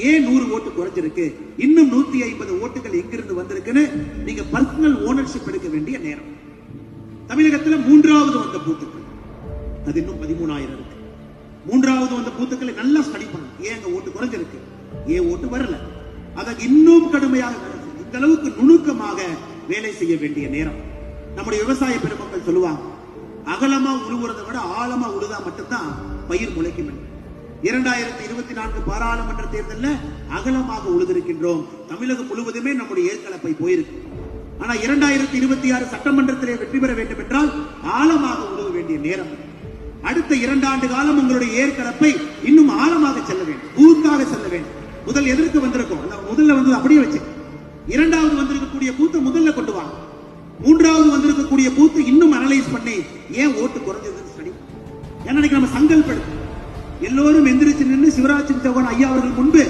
ஏன் 100 ஓட்டு குறைஞ்சிருக்கு, இன்னும் 150 ஓட்டுகள் எங்கிருந்து வந்திருக்குன்னு நீங்க பர்சனல் ஓனர்ஷிப் எடுக்க வேண்டிய நேரம். தமிழகத்தில் 3வது வந்த பூத்துக்கள் அது இன்னும் 13,000 இருக்கு. 3வது வந்த பூத்துக்களை நல்லா ஸ்டடி பண்ணணும். ஏன் அங்க ஓட்டு குறைஞ்சிருக்கு, ஏன் ஓட்டு வரல, அதை இன்னும் கடுமையாக இந்த அளவுக்கு நுணுக்கமாக வேலை செய்ய வேண்டிய நேரம். நம்முடைய விவசாய பெருமக்கள் சொல்லுவாங்க, அகலமா உழுவுறதை விட ஆழமா உழுதா மட்டும்தான் பயிர் முளைக்கும். 2024 பாராளுமன்ற தேர்தலில் அகலமாக உழுதிருக்கின்றோம். தமிழகம் முழுவதுமே நம்முடைய ஏற்கலப்பை போயிருக்கு. ஆனா 2026 சட்டமன்றத்திலே வெற்றி பெற வேண்டும் என்றால் ஆழமாக உழுவ வேண்டிய நேரம். அடுத்த 2 ஆண்டு காலம் உங்களுடைய ஏற்கலப்பை இன்னும் ஆழமாக செல்ல வேண்டும், பூத்தாக செல்ல வேண்டும். முதல் எதற்கு வந்திருக்கும், முதல்ல வந்து அப்படியே வச்சு 2வது வந்திருக்கக்கூடிய பூத்தை முதல்ல கொண்டு வாங்க. 3வது வந்திருக்கக்கூடிய பூத்து இன்னும் அனலைஸ் பண்ணி ஏன் ஓட்டு குறைஞ்சதுன்னு ஸ்டடி. ஏன்னா நம்ம சங்கல்பம் எல்லோரும் எந்திரிச்சு நின்று சிவராஜ் சிங் சௌகான் ஐயா அவர்கள் முன்பு